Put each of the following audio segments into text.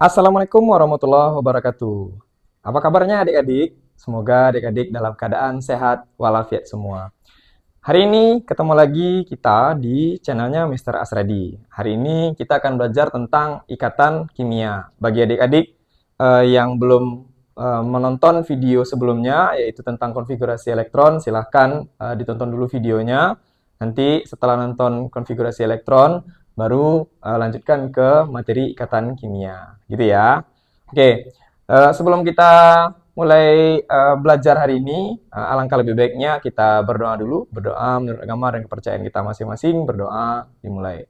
Assalamualaikum warahmatullahi wabarakatuh. Apa kabarnya adik-adik? Semoga adik-adik dalam keadaan sehat walafiat semua. Hari ini ketemu lagi kita di channelnya Mr. Asradi. Hari ini kita akan belajar tentang ikatan kimia. Bagi adik-adik yang belum menonton video sebelumnya, yaitu tentang konfigurasi elektron, silahkan ditonton dulu videonya. Nanti setelah nonton konfigurasi elektron, baru lanjutkan ke materi ikatan kimia, gitu ya. Oke, sebelum kita mulai belajar hari ini, alangkah lebih baiknya kita berdoa dulu, berdoa menurut agama dan kepercayaan kita masing-masing, berdoa dimulai.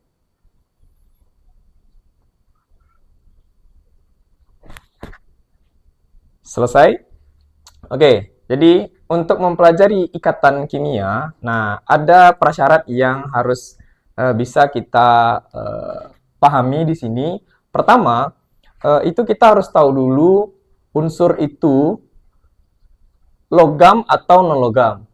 Selesai? Oke, jadi untuk mempelajari ikatan kimia, nah ada prasyarat yang harus bisa kita pahami di sini. Pertama, itu kita harus tahu dulu unsur itu logam atau non-logam.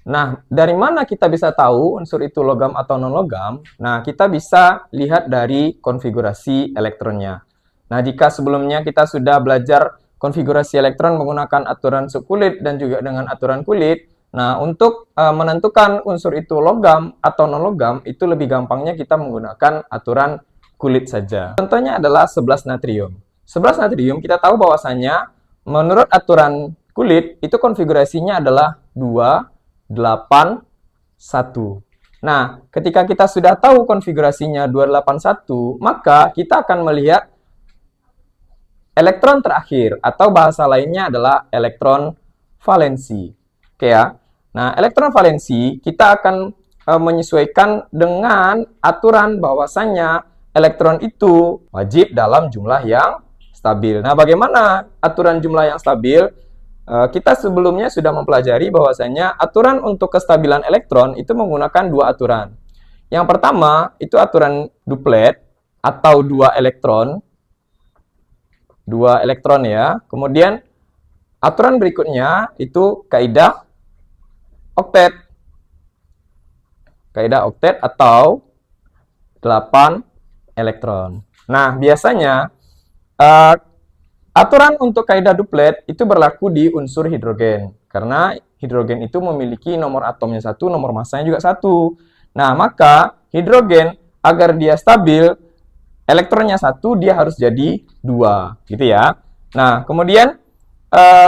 Nah, dari mana kita bisa tahu unsur itu logam atau non-logam? Nah, kita bisa lihat dari konfigurasi elektronnya. Nah, jika sebelumnya kita sudah belajar konfigurasi elektron menggunakan aturan subkulit dan juga dengan aturan kulit, nah, untuk menentukan unsur itu logam atau non-logam, itu lebih gampangnya kita menggunakan aturan kulit saja. Contohnya adalah 11 natrium. 11 natrium kita tahu bahwasanya menurut aturan kulit, itu konfigurasinya adalah 2, 8, 1. Nah, ketika kita sudah tahu konfigurasinya 281, maka kita akan melihat elektron terakhir, atau bahasa lainnya adalah elektron valensi. Oke ya. Nah, elektron valensi kita akan menyesuaikan dengan aturan bahwasanya elektron itu wajib dalam jumlah yang stabil. Nah, bagaimana aturan jumlah yang stabil? Kita sebelumnya sudah mempelajari bahwasanya aturan untuk kestabilan elektron itu menggunakan dua aturan. Yang pertama, itu aturan duplet atau dua elektron ya. Kemudian aturan berikutnya itu kaidah oktet. Kaidah oktet atau 8 elektron. Nah, biasanya aturan untuk kaidah duplet itu berlaku di unsur hidrogen. Karena hidrogen itu memiliki nomor atomnya 1, nomor masanya juga 1. Nah, maka hidrogen agar dia stabil, elektronnya 1, dia harus jadi 2, gitu ya. Nah, kemudian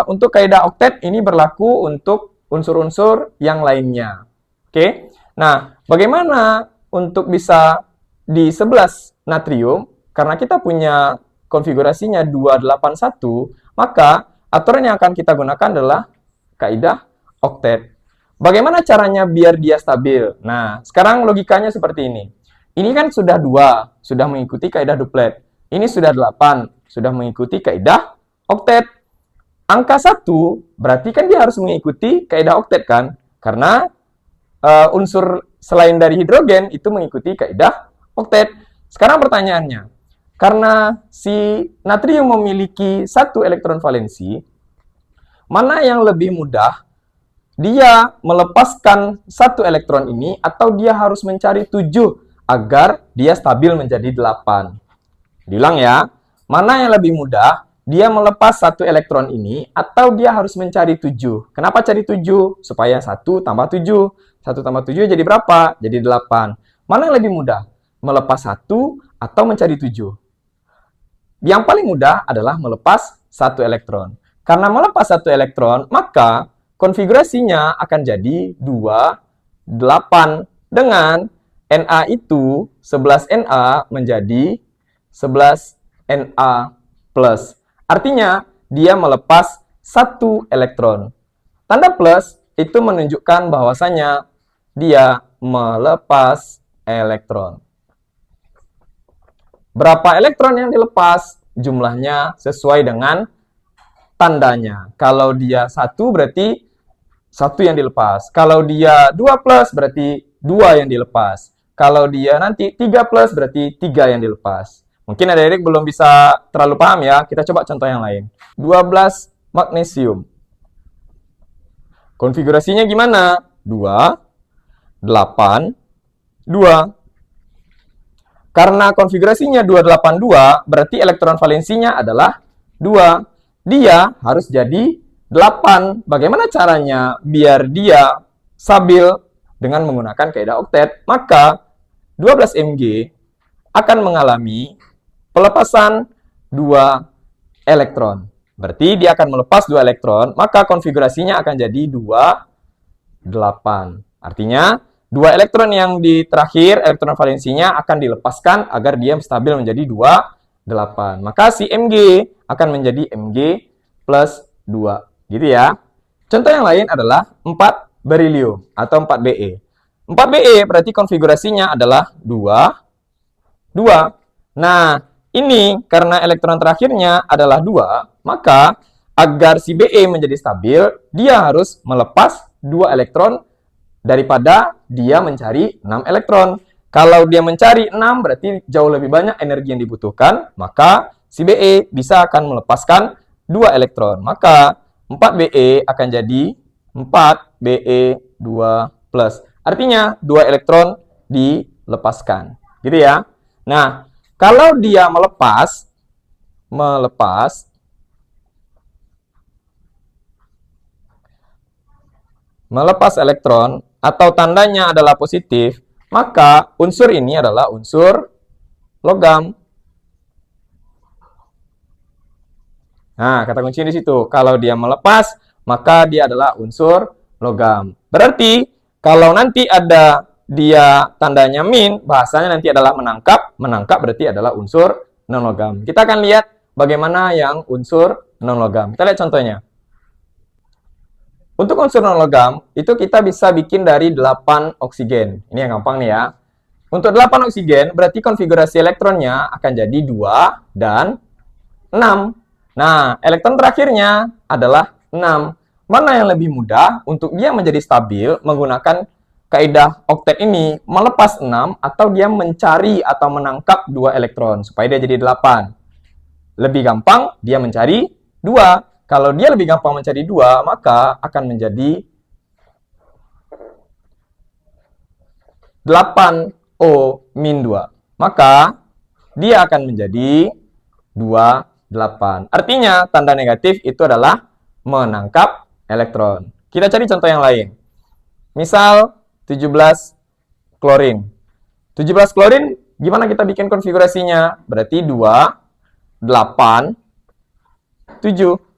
untuk kaidah oktet ini berlaku untuk unsur-unsur yang lainnya. Oke. Nah, bagaimana untuk bisa di 11 natrium, karena kita punya konfigurasinya 281, maka aturan yang akan kita gunakan adalah kaidah oktet. Bagaimana caranya biar dia stabil? Nah, sekarang logikanya seperti ini. Ini kan sudah 2, sudah mengikuti kaidah duplet. Ini sudah 8, sudah mengikuti kaidah oktet. Angka 1 berarti kan dia harus mengikuti kaidah oktet kan? Karena unsur selain dari hidrogen itu mengikuti kaidah oktet. Sekarang pertanyaannya, karena si natrium memiliki 1 elektron valensi, mana yang lebih mudah dia melepaskan 1 elektron ini atau dia harus mencari 7 agar dia stabil menjadi 8? Diulang ya, mana yang lebih mudah dia melepas 1 elektron ini atau dia harus mencari 7? Kenapa cari 7? Supaya 1 tambah 7. 1 tambah 7 jadi berapa? Jadi 8. Mana yang lebih mudah? Melepas 1 atau mencari 7? Yang paling mudah adalah melepas 1 elektron. Karena melepas 1 elektron, maka konfigurasinya akan jadi 2, 8 dengan Na itu 11Na menjadi 11Na+. Artinya, dia melepas 1 elektron. Tanda plus itu menunjukkan bahwasanya dia melepas elektron. Berapa elektron yang dilepas? Jumlahnya sesuai dengan tandanya. Kalau dia 1 berarti 1 yang dilepas. Kalau dia 2 plus berarti 2 yang dilepas. Kalau dia nanti 3 plus berarti 3 yang dilepas. Mungkin adik-adik belum bisa terlalu paham ya. Kita coba contoh yang lain. 12 magnesium. Konfigurasinya gimana? 2, 8, 2. karena konfigurasinya 282, berarti elektron valensinya adalah 2. Dia harus jadi 8. Bagaimana caranya biar dia stabil dengan menggunakan kaidah oktet? Maka 12 Mg akan mengalami pelepasan 2 elektron. Berarti dia akan melepas 2 elektron, maka konfigurasinya akan jadi 2, 8. Artinya, 2 elektron yang di terakhir, elektron valensinya akan dilepaskan agar dia stabil menjadi 2, 8. Maka si Mg akan menjadi Mg plus 2. Gitu ya. Contoh yang lain adalah 4 berilium atau 4Be. 4Be berarti konfigurasinya adalah 2, 2. Nah, ini karena elektron terakhirnya adalah 2, maka agar si Be menjadi stabil, dia harus melepas 2 elektron daripada dia mencari 6 elektron. Kalau dia mencari 6, berarti jauh lebih banyak energi yang dibutuhkan, maka si Be bisa akan melepaskan 2 elektron. Maka 4Be akan jadi 4Be2+. Artinya 2 elektron dilepaskan. Gitu ya. Nah, kalau dia melepas elektron atau tandanya adalah positif, maka unsur ini adalah unsur logam. Nah, kata kunci di situ. Kalau dia melepas, maka dia adalah unsur logam. Berarti, kalau nanti ada dia tandanya min, bahasanya nanti adalah menangkap. Menangkap berarti adalah unsur non-logam. Kita akan lihat bagaimana yang unsur non-logam. Kita lihat contohnya. Untuk unsur non-logam, itu kita bisa bikin dari 8 oksigen. Ini yang gampang nih ya. Untuk 8 oksigen, berarti konfigurasi elektronnya akan jadi 2 dan 6. Nah, elektron terakhirnya adalah 6. Mana yang lebih mudah untuk dia menjadi stabil menggunakan kaidah oktet ini, melepas 6 atau dia mencari atau menangkap 2 elektron supaya dia jadi 8. Lebih gampang dia mencari 2. Kalau dia lebih gampang mencari 2, maka akan menjadi 8O-2. Maka dia akan menjadi 2, 8. Artinya, tanda negatif itu adalah menangkap elektron. Kita cari contoh yang lain. Misal, 17 klorin. 17 klorin, gimana kita bikin konfigurasinya? Berarti 2, 8, 7.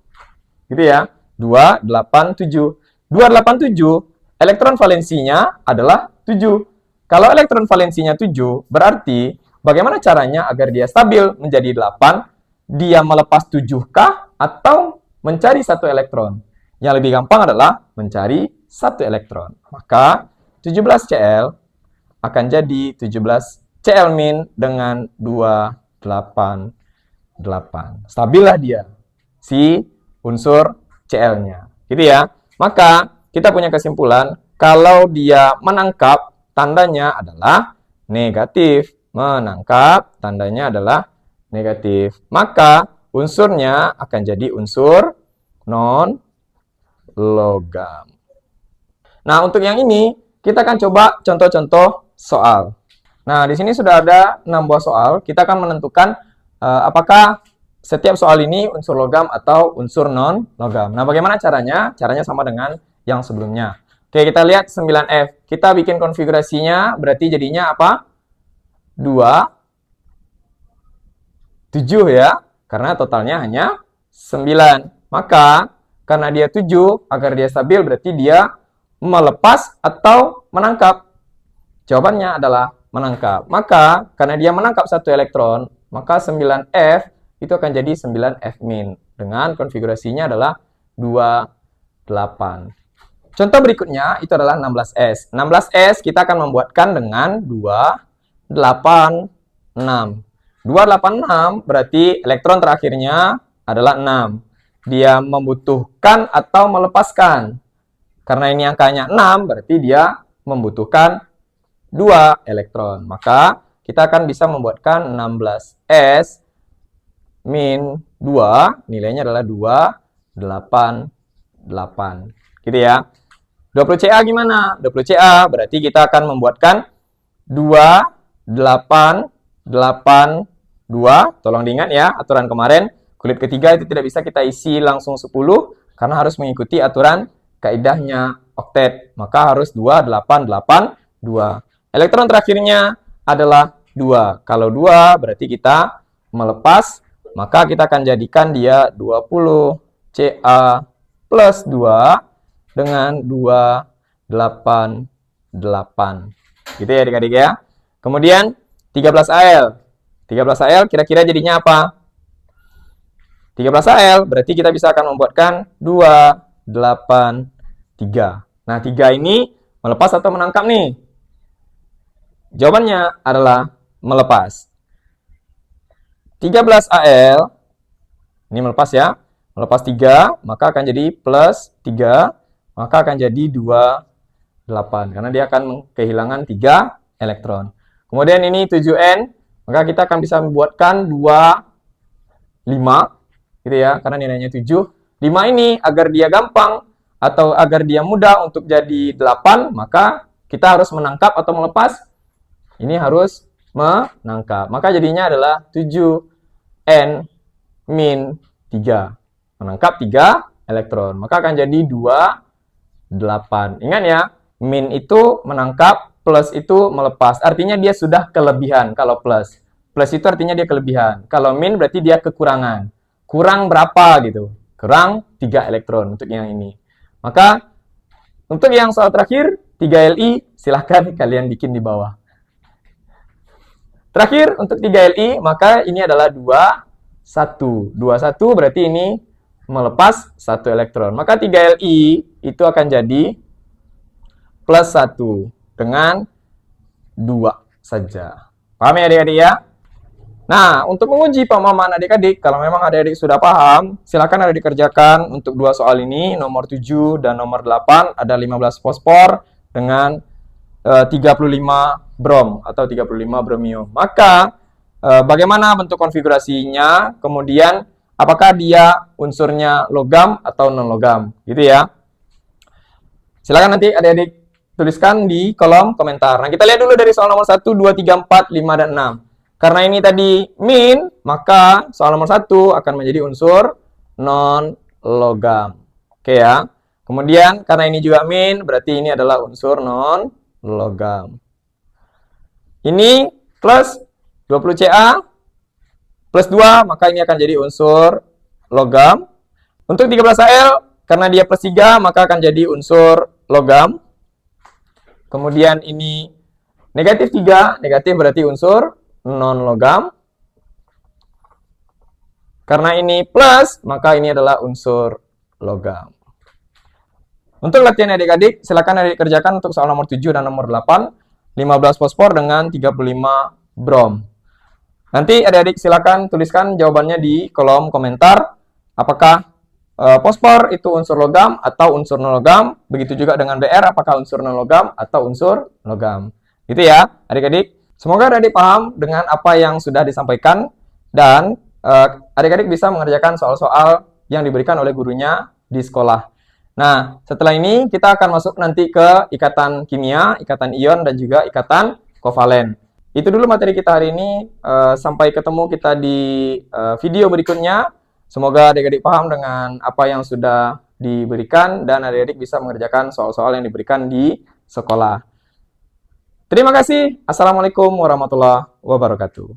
Gitu ya. 2, 8, 7. 2, 8, 7, elektron valensinya adalah 7. Kalau elektron valensinya 7, berarti bagaimana caranya agar dia stabil menjadi 8? Dia melepas 7kah atau mencari 1 elektron? Yang lebih gampang adalah mencari 1 elektron. Maka 17Cl akan jadi 17Cl- dengan 288. Stabillah dia, si unsur Cl-nya. Gitu ya. Maka kita punya kesimpulan, kalau dia menangkap, tandanya adalah negatif. Menangkap, tandanya adalah negatif. Maka unsurnya akan jadi unsur non-logam. Nah, untuk yang ini, kita akan coba contoh-contoh soal. Nah, di sini sudah ada 6 buah soal. Kita akan menentukan apakah setiap soal ini unsur logam atau unsur non-logam. Nah, bagaimana caranya? Caranya sama dengan yang sebelumnya. Oke, kita lihat 9F. Kita bikin konfigurasinya, berarti jadinya apa? 2, 7 ya, karena totalnya hanya 9. Maka, karena dia 7, agar dia stabil berarti dia melepas atau menangkap. Jawabannya adalah menangkap. Maka, karena dia menangkap 1 elektron, maka 9F itu akan jadi 9F-. Dengan konfigurasinya adalah 2, 8. Contoh berikutnya itu adalah 16S. 16S kita akan membuatkan dengan 2, 8, 6. 286 berarti elektron terakhirnya adalah 6. Dia membutuhkan atau melepaskan. Karena ini angkanya 6, berarti dia membutuhkan 2 elektron. Maka kita akan bisa membuatkan 16S min 2, nilainya adalah 2, 8, 8. Gitu ya. 20Ca gimana? 20Ca berarti kita akan membuatkan 2, 8, 8, 2. Tolong diingat ya, aturan kemarin. Kulit ketiga itu tidak bisa kita isi langsung 10, karena harus mengikuti aturan kaidahnya oktet. Maka harus 2, 8, 8, 2. Elektron terakhirnya adalah 2. Kalau 2 berarti kita melepas, maka kita akan jadikan dia 20 Ca plus 2 dengan 2, 8, 8. Gitu ya adik-adik ya. Kemudian 13 Al. 13 Al kira-kira jadinya apa? 13 Al berarti kita bisa akan membuatkan 2, 8, 3. Nah, 3 ini melepas atau menangkap nih? Jawabannya adalah melepas. 13 Al, ini melepas ya. Melepas 3, maka akan jadi plus 3, maka akan jadi 2, 8. Karena dia akan kehilangan 3 elektron. Kemudian ini 7N, maka kita akan bisa membuatkan 2, 5. Gitu ya, karena nilainya 7. 5 ini agar dia gampang atau agar dia mudah untuk jadi 8, maka kita harus menangkap atau melepas. Ini harus menangkap. Maka jadinya adalah 7N min 3. Menangkap 3 elektron. Maka akan jadi 2, 8. Ingat ya, min itu menangkap, plus itu melepas. Artinya dia sudah kelebihan kalau plus. Plus itu artinya dia kelebihan. Kalau min berarti dia kekurangan. Kurang berapa gitu? Kurang 3 elektron untuk yang ini. Maka untuk yang soal terakhir 3Li silahkan kalian bikin di bawah. Terakhir untuk 3Li maka ini adalah 21. 21 berarti ini melepas 1 elektron. Maka 3Li itu akan jadi plus 1 dengan 2 saja. Paham ya adik-adik ya? Nah, untuk menguji pemahaman adik-adik, kalau memang adik-adik sudah paham, silakan adik kerjakan untuk 2 soal ini, nomor 7 dan nomor 8, ada 15 fosfor dengan 35 brom atau 35 bromium. Maka, bagaimana bentuk konfigurasinya, kemudian apakah dia unsurnya logam atau non-logam, gitu ya. Silakan nanti adik-adik tuliskan di kolom komentar. Nah, kita lihat dulu dari soal nomor 1, 2, 3, 4, 5, dan 6. Karena ini tadi min, maka soal nomor 1 akan menjadi unsur non-logam. Oke ya. Kemudian, karena ini juga min, berarti ini adalah unsur non-logam. Ini plus 20 Ca, plus 2, maka ini akan jadi unsur logam. Untuk 13 Al, karena dia plus 3, maka akan jadi unsur logam. Kemudian ini negatif 3, negatif berarti unsur non-logam. Karena ini plus, maka ini adalah unsur logam. Untuk latihan adik-adik, silakan adik kerjakan untuk soal nomor 7 dan nomor 8, 15 fosfor dengan 35 brom. Nanti adik-adik silakan tuliskan jawabannya di kolom komentar. Apakah fosfor itu unsur logam atau unsur non-logam? Begitu juga dengan Br, apakah unsur non-logam atau unsur logam? Gitu ya, adik-adik. Semoga adik-adik paham dengan apa yang sudah disampaikan dan adik-adik bisa mengerjakan soal-soal yang diberikan oleh gurunya di sekolah. Nah, setelah ini kita akan masuk nanti ke ikatan kimia, ikatan ion, dan juga ikatan kovalen. Itu dulu materi kita hari ini. Sampai ketemu kita di video berikutnya. Semoga adik-adik paham dengan apa yang sudah diberikan dan adik-adik bisa mengerjakan soal-soal yang diberikan di sekolah. Terima kasih. Assalamualaikum warahmatullahi wabarakatuh.